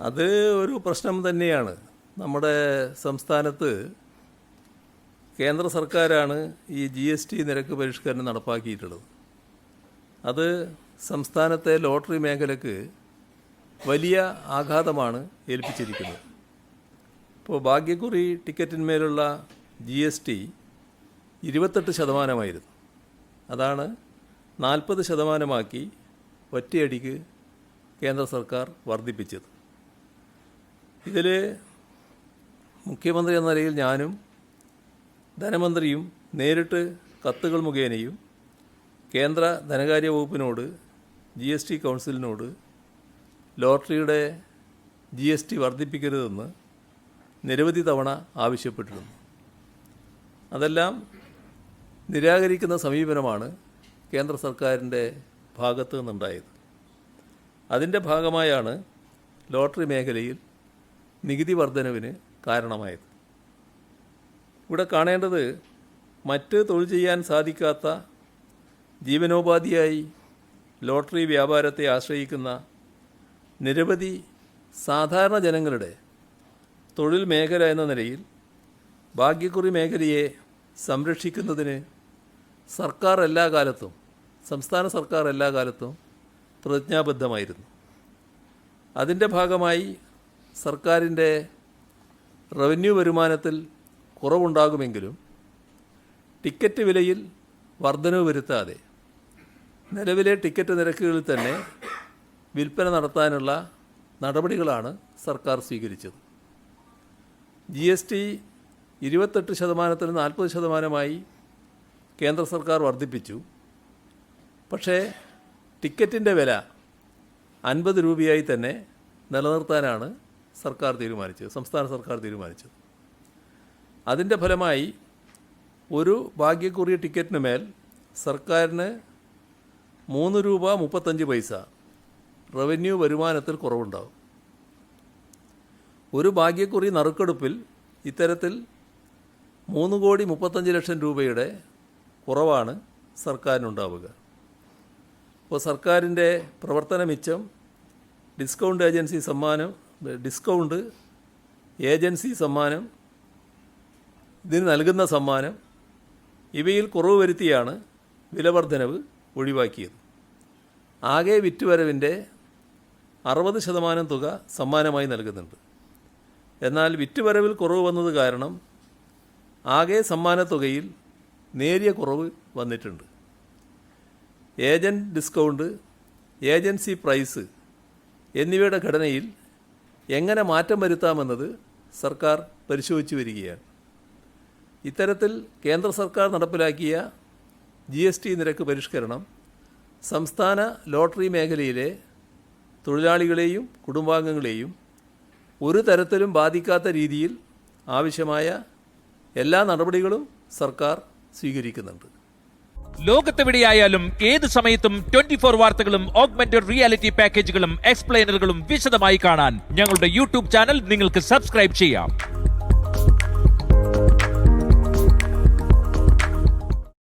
അത് ഒരു പ്രശ്നം തന്നെയാണ്. നമ്മുടെ സംസ്ഥാനത്ത് കേന്ദ്ര സർക്കാരാണ് ഈ GST നിരക്ക് പരിഷ്കരണം നടപ്പാക്കിയിട്ടുള്ളത്. അത് സംസ്ഥാനത്തെ ലോട്ടറി മേഖലയ്ക്ക് വലിയ ആഘാതമാണ് ഏൽപ്പിച്ചിരിക്കുന്നത്. ഇപ്പോൾ ഭാഗ്യക്കുറി ടിക്കറ്റിന്മേലുള്ള GST 28%. അതാണ് 40%ആക്കി ഒറ്റയടിക്ക് കേന്ദ്ര സർക്കാർ വർദ്ധിപ്പിച്ചത്. ഇതിൽ മുഖ്യമന്ത്രി എന്ന നിലയിൽ ഞാനും ധനമന്ത്രിയും നേരിട്ട് കത്തുകൾ മുഖേനയും കേന്ദ്ര ധനകാര്യ വകുപ്പിനോട് GST കൗൺസിലിനോട് ലോട്ടറിയുടെ GST വർദ്ധിപ്പിക്കരുതെന്ന് നിരവധി തവണ ആവശ്യപ്പെട്ടിരുന്നു. അതെല്ലാം നിരാകരിക്കുന്ന സമീപനമാണ് കേന്ദ്ര സർക്കാരിൻ്റെ ഭാഗത്തു നിന്നുണ്ടായത്. അതിൻ്റെ ഭാഗമായാണ് ലോട്ടറി മേഖലയിൽ നികുതി വർധനവിന് കാരണമായത്. ഇവിടെ കാണേണ്ടത് മറ്റ് തൊഴിൽ ചെയ്യാൻ സാധിക്കാത്ത ജീവനോപാധിയായി ലോട്ടറി വ്യാപാരത്തെ ആശ്രയിക്കുന്ന നിരവധി സാധാരണ ജനങ്ങളുടെ തൊഴിൽ മേഖല എന്ന നിലയിൽ ഭാഗ്യക്കുറി മേഖലയെ സംരക്ഷിക്കുന്നതിന് സർക്കാർ എല്ലാ കാലത്തും, സംസ്ഥാന സർക്കാർ എല്ലാ കാലത്തും പ്രതിജ്ഞാബദ്ധമായിരുന്നു. അതിൻ്റെ ഭാഗമായി സർക്കാരിൻ്റെ റവന്യൂ വരുമാനത്തിൽ കുറവുണ്ടാകുമെങ്കിലും ടിക്കറ്റ് വിലയിൽ വർധനവ് വരുത്താതെ നിലവിലെ ടിക്കറ്റ് നിരക്കുകളിൽ തന്നെ വിൽപ്പന നടത്താനുള്ള നടപടികളാണ് സർക്കാർ സ്വീകരിച്ചത്. GST 28% 40%ആയി കേന്ദ്ര സർക്കാർ വർദ്ധിപ്പിച്ചു. പക്ഷേ ടിക്കറ്റിൻ്റെ വില 50 രൂപയായി തന്നെ നിലനിർത്താനാണ് സർക്കാർ തീരുമാനിച്ചത്, സംസ്ഥാന സർക്കാർ തീരുമാനിച്ചത്. അതിൻ്റെ ഫലമായി ഒരു ഭാഗ്യക്കുറി ടിക്കറ്റിന് മേൽ സർക്കാരിന് 3 രൂപ 35 പൈസ റവന്യൂ വരുമാനത്തിൽ കുറവുണ്ടാവും. ഒരു ഭാഗ്യക്കുറി നറുക്കെടുപ്പിൽ ഇത്തരത്തിൽ 3,35,00,000 രൂപയുടെ കുറവാണ് സർക്കാരിനുണ്ടാവുക. അപ്പോൾ സർക്കാരിൻ്റെ പ്രവർത്തന മിച്ചം, ഡിസ്കൗണ്ട് ഏജൻസി സമ്മാനം, ഇതിന് നൽകുന്ന സമ്മാനം, ഇവയിൽ കുറവ് വരുത്തിയാണ് വിലവർദ്ധനവ് ഒഴിവാക്കിയത്. ആകെ വിറ്റുവരവിൻ്റെ 60% തുക സമ്മാനമായി നൽകുന്നുണ്ട്. എന്നാൽ വിറ്റുവരവിൽ കുറവ് വന്നത് കാരണം ആകെ സമ്മാനത്തുകയിൽ നേരിയ കുറവ് വന്നിട്ടുണ്ട്. ഏജൻറ് ഡിസ്കൗണ്ട്, ഏജൻസി പ്രൈസ് എന്നിവയുടെ ഘടനയിൽ എങ്ങനെ മാറ്റം വരുത്താമെന്നത് സർക്കാർ പരിശോധിച്ചു വരികയാണ്. ഇത്തരത്തിൽ കേന്ദ്ര സർക്കാർ നടപ്പിലാക്കിയ GST നിരക്ക് പരിഷ്കരണം സംസ്ഥാന ലോട്ടറി മേഖലയിലെ തൊഴിലാളികളെയും കുടുംബാംഗങ്ങളെയും ഒരു തരത്തിലും ബാധിക്കാത്ത രീതിയിൽ ആവശ്യമായ എല്ലാ നടപടികളും സർക്കാർ സ്വീകരിക്കുന്നുണ്ട്. ലോകത്തെവിടെയായാലും ഏത് സമയത്തും 24 വാർത്തകളും ഓഗ്മെന്റഡ് റിയാലിറ്റി പാക്കേജുകളും എക്സ്പ്ലെയിനറുകളും വിശദമായി കാണാൻ ഞങ്ങളുടെ YouTube ചാനൽ നിങ്ങൾക്ക് സബ്സ്ക്രൈബ് ചെയ്യാം.